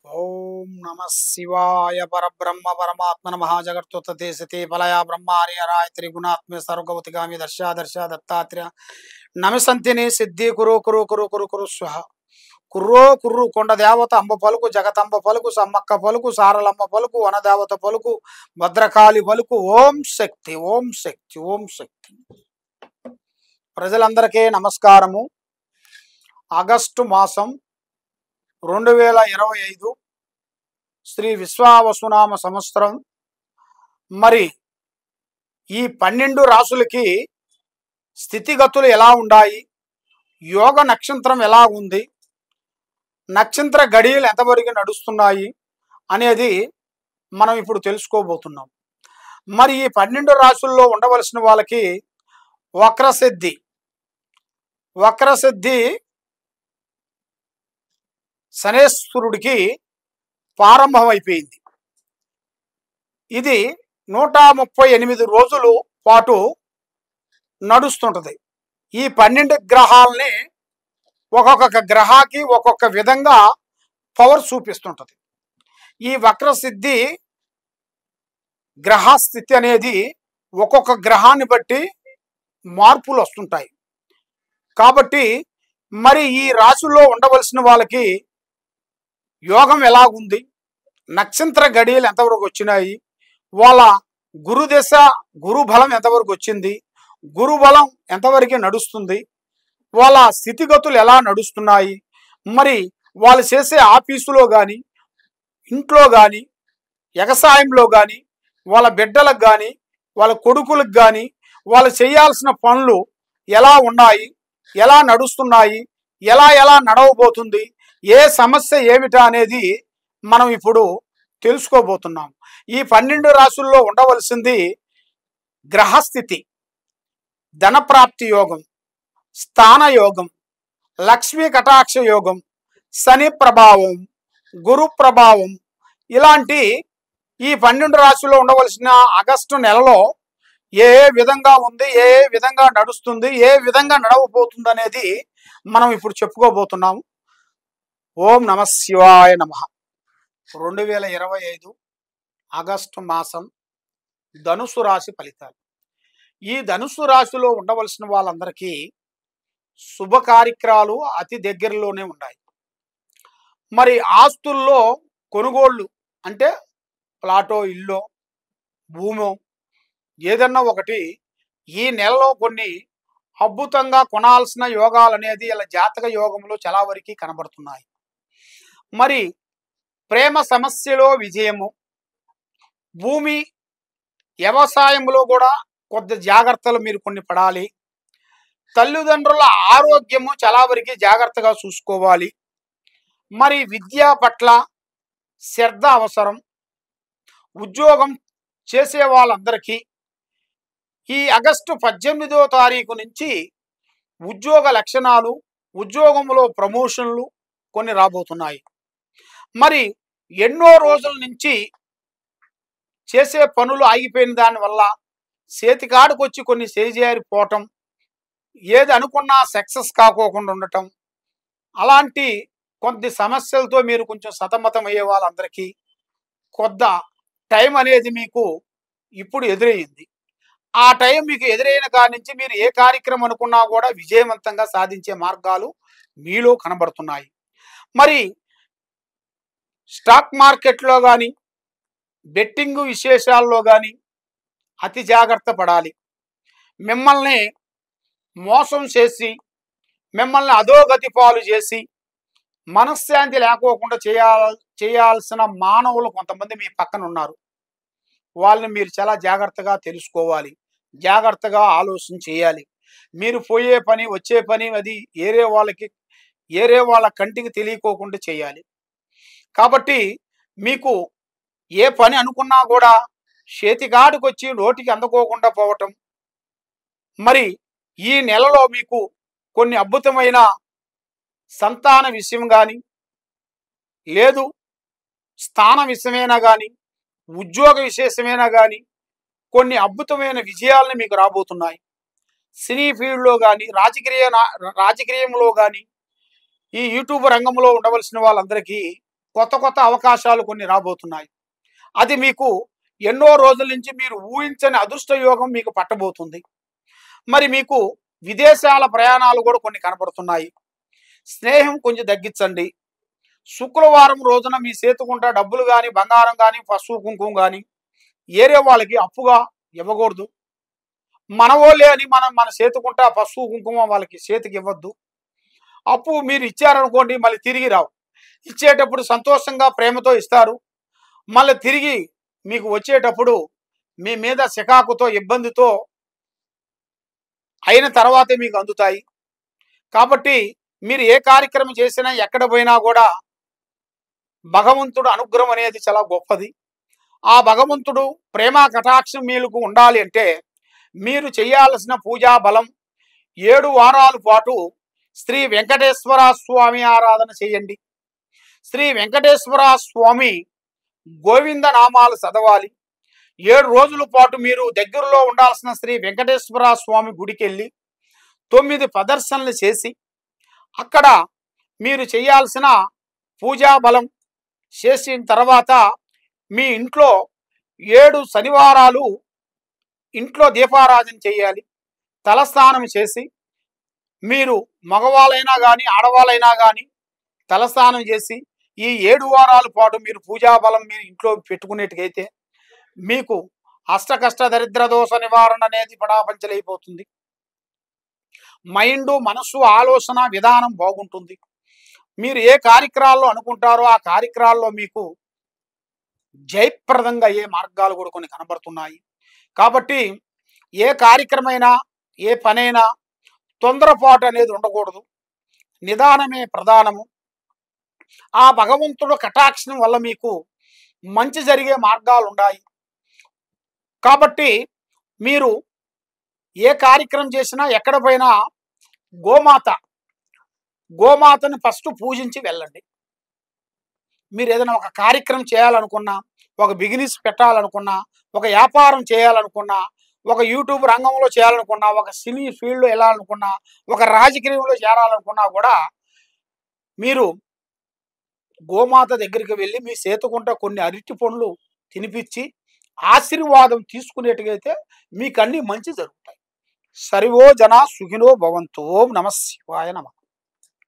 ఓం నమ శివాయ పరబ్రహ్మ పరమాత్మన మహాజగత్తుతే సతే ఫలయ బ్రహ్మారి హరాయ త్రిగుణాత్మే సర్వగవతిగామి దర్శ దత్తాత్రేయ నమసంతిని సిద్ధి కురు కురు కురు కురు కురు స్వహ కుర్రో కుర్రు కొండ దేవత అంబ పలుకు జగతంబ పలుకు సమ్మక్క పలుకు సారలమ్మ పలుకు వనదేవత పలుకు భద్రకాళి పలుకు ఓం శక్తి ఓం శక్తి ఓం శక్తి. ప్రజలందరికీ నమస్కారము. ఆగస్టు మాసం 2025 శ్రీ విశ్వావసునామ సంవత్సరం. మరి ఈ 12 రాసులకి స్థితిగతులు ఎలా ఉన్నాయి, యోగ నక్షత్రం ఎలా ఉంది, నక్షత్ర గడియలు ఎంతవరకు నడుస్తున్నాయి అనేది మనం ఇప్పుడు తెలుసుకోబోతున్నాం. మరి ఈ 12 రాసుల్లో ఉండవలసిన వాళ్ళకి వక్రసిద్ధి శనేశ్వరుడికి ప్రారంభమైపోయింది. ఇది 138 రోజులు పాటు నడుస్తుంటది. ఈ 12 గ్రహాలని ఒక్కొక్క గ్రహానికి ఒక్కొక్క విధంగా పవర్ చూపిస్తుంటది. ఈ వక్రసిద్ధి గ్రహస్థితి అనేది ఒక్కొక్క గ్రహాన్ని బట్టి మార్పులు వస్తుంటాయి. కాబట్టి మరి ఈ రాశుల్లో ఉండవలసిన వాళ్ళకి యోగం ఎలా ఉంది, నక్షత్ర గడియలు ఎంతవరకు వచ్చినాయి, వాళ్ళ గురుదశ గురుబలం ఎంతవరకు వచ్చింది, గురుబలం ఎంతవరకు నడుస్తుంది, వాళ్ళ స్థితిగతులు ఎలా నడుస్తున్నాయి, మరి వాళ్ళు చేసే ఆఫీసులో కానీ ఇంట్లో కానీ వ్యవసాయంలో కానీ వాళ్ళ బిడ్డలకు కానీ వాళ్ళ కొడుకులకు కానీ వాళ్ళు చేయాల్సిన పనులు ఎలా ఉన్నాయి, ఎలా నడుస్తున్నాయి, ఎలా నడవబోతుంది, ఏ సమస్య ఏమిటా అనేది మనం ఇప్పుడు తెలుసుకోబోతున్నాం. ఈ 12 రాశుల్లో ఉండవలసింది గ్రహస్థితి, ధనప్రాప్తి యోగం, స్థాన యోగం, లక్ష్మీ కటాక్ష యోగం, శని ప్రభావం, గురు ప్రభావం. ఇలాంటి ఈ 12 రాశుల్లో ఉండవలసిన ఆగస్టు నెలలో ఏ విధంగా ఉంది, ఏ విధంగా నడుస్తుంది, ఏ విధంగా నడవబోతుంది అనేది మనం ఇప్పుడు చెప్పుకోబోతున్నాము. ఓం నమ శివాయ నమ. 2025 ఆగస్టు మాసం ధనుసు రాశి ఫలితాలు. ఈ ధనుసు రాశిలో ఉండవలసిన వాళ్ళందరికీ శుభ కార్యక్రమాలు అతి దగ్గరలోనే ఉన్నాయి. మరి ఆస్తుల్లో కొనుగోళ్ళు అంటే ప్లాటో, ఇల్లో, భూమో ఏదన్నా ఒకటి ఈ నెలలో కొన్ని అద్భుతంగా కొనాల్సిన యోగాలు అనేది ఇలా జాతక యోగంలో చాలా వరకు కనబడుతున్నాయి. మరి ప్రేమ సమస్యలో విజయము, భూమి వ్యవసాయంలో కూడా కొద్ది జాగ్రత్తలు మీరు కొన్ని పడాలి. తల్లిదండ్రుల ఆరోగ్యము చాలా వరకు జాగ్రత్తగా చూసుకోవాలి. మరి విద్య పట్ల శ్రద్ధ అవసరం. ఉద్యోగం చేసే వాళ్ళందరికీ ఈ ఆగస్టు 18వ తారీఖు నుంచి ఉద్యోగ లక్షణాలు, ఉద్యోగంలో ప్రమోషన్లు కొన్ని రాబోతున్నాయి. మరి ఎన్నో రోజుల నుంచి చేసే పనులు ఆగిపోయిన దానివల్ల చేతికాడికి వచ్చి కొన్ని చేజారిపోవటం, ఏది అనుకున్నా సక్సెస్ కాకోకుండా ఉండటం, అలాంటి కొద్ది సమస్యలతో మీరు కొంచెం సతమతం అయ్యే వాళ్ళందరికీ కొద్ద టైం అనేది మీకు ఇప్పుడు ఎదురయ్యింది. ఆ టైం మీకు ఎదురైన కాడి నుంచి మీరు ఏ కార్యక్రమం అనుకున్నా కూడా విజయవంతంగా సాధించే మార్గాలు మీలో కనబడుతున్నాయి. మరి స్టాక్ మార్కెట్లో కానీ బెట్టింగ్ విశేషాల్లో కానీ అతి జాగ్రత్త పడాలి. మిమ్మల్ని మోసం చేసి మిమ్మల్ని అధోగతి పాలు చేసి మనశ్శాంతి లేకోకుండా చేయాల్సిన మానవులు కొంతమంది మీ పక్కన ఉన్నారు. వాళ్ళని మీరు చాలా జాగ్రత్తగా తెలుసుకోవాలి, జాగ్రత్తగా ఆలోచన చేయాలి. మీరు పోయే పని వచ్చే పని అది ఏరే వాళ్ళ కంటికి తెలియకోకుండా చేయాలి. కాబట్టి మీకు ఏ పని అనుకున్నా కూడా చేతికాడికి వచ్చి నోటికి అందుకోకుండా పోవటం. మరి ఈ నెలలో మీకు కొన్ని అద్భుతమైన సంతాన విషయం కానీ, లేదు స్థాన విషయమైనా కానీ, ఉద్యోగ విశేషమైనా కానీ కొన్ని అద్భుతమైన విజయాలను మీకు రాబోతున్నాయి. సినీ ఫీల్డ్లో కానీ రాజకీయంలో కానీ ఈ యూట్యూబ్ రంగంలో ఉండవలసిన వాళ్ళందరికీ కొత్త కొత్త అవకాశాలు కొన్ని రాబోతున్నాయి. అది మీకు ఎన్నో రోజుల నుంచి మీరు ఊహించని అదృష్ట యోగం మీకు పట్టబోతుంది. మరి మీకు విదేశాల ప్రయాణాలు కూడా కొన్ని కనపడుతున్నాయి. స్నేహం కొంచెం తగ్గించండి. శుక్రవారం రోజున మీ చేతుకుంటా డబ్బులు కానీ, బంగారం కానీ, పసుపు కుంకుమ కానీ ఏరే వాళ్ళకి అప్పుగా ఇవ్వకూడదు. మనవోళ్ళే అని మన చేతుకుంటా పసుపు కుంకుమ వాళ్ళకి చేతికి ఇవ్వద్దు. అప్పు మీరు ఇచ్చారనుకోండి, మళ్ళీ తిరిగి రావు. ఇచ్చేటప్పుడు సంతోషంగా ప్రేమతో ఇస్తారు, మళ్ళీ తిరిగి మీకు వచ్చేటప్పుడు మీ మీద చికాకుతో ఇబ్బందితో అయిన తర్వాతే మీకు అందుతాయి. కాబట్టి మీరు ఏ కార్యక్రమం చేసినా ఎక్కడ పోయినా కూడా భగవంతుడు అనుగ్రహం అనేది చాలా గొప్పది. ఆ భగవంతుడు ప్రేమ కటాక్షం మీకు ఉండాలి అంటే మీరు చేయాల్సిన పూజా బలం 7 వారాల పాటు శ్రీ వెంకటేశ్వర స్వామి ఆరాధన చేయండి. శ్రీ వెంకటేశ్వర స్వామి గోవింద నామాలు చదవాలి. 7 రోజుల పాటు మీరు దగ్గరలో ఉండాల్సిన శ్రీ వెంకటేశ్వర స్వామి గుడికి వెళ్ళి 9 ప్రదర్శనలు చేసి అక్కడ మీరు చేయాల్సిన పూజా బలం చేసిన తర్వాత మీ ఇంట్లో 7 శనివారాలు ఇంట్లో దీపారాధన చేయాలి. తలస్నానం చేసి మీరు మగవాళ్ళైనా కానీ ఆడవాళ్ళైనా కానీ తలస్నానం చేసి ఈ 7 వారాల పాటు మీరు పూజా బలం మీరు ఇంట్లో పెట్టుకునేట్టుకైతే మీకు అష్టకష్ట దరిద్ర దోష నివారణ అనేది పడాపంచలైపోతుంది. మైండ్, మనస్సు, ఆలోచన విధానం బాగుంటుంది. మీరు ఏ కార్యక్రమాల్లో అనుకుంటారో ఆ కార్యక్రమాల్లో మీకు జయప్రదంగా అయ్యే మార్గాలు కూడా కొన్ని కనబడుతున్నాయి. కాబట్టి ఏ కార్యక్రమైనా ఏ పనైనా తొందరపాటు అనేది ఉండకూడదు. నిదానమే ప్రధానము. ఆ భగవంతుడు కటాక్షం వల్ల మీకు మంచి జరిగే మార్గాలు ఉన్నాయి. కాబట్టి మీరు ఏ కార్యక్రమం చేసినా ఎక్కడ పోయినా గోమాతని ఫస్ట్ పూజించి వెళ్ళండి. మీరు ఏదైనా ఒక కార్యక్రమం చేయాలనుకున్నా, ఒక బిజినెస్ పెట్టాలనుకున్నా, ఒక వ్యాపారం చేయాలనుకున్నా, ఒక యూట్యూబ్ రంగంలో చేయాలనుకున్నా, ఒక సినీ ఫీల్డ్లో వెళ్ళాలనుకున్నా, ఒక రాజకీయంలో చేరాలనుకున్నా కూడా మీరు గోమాత దగ్గరికి వెళ్ళి మీ చేతుకుంట కొన్ని అరటి పండ్లు తినిపించి ఆశీర్వాదం తీసుకునేట్టుగైతే మీకు అన్ని మంచి జరుగుతాయి. సర్వో జన సుఖినో భవంతు. ఓం నమః శివాయ నమః.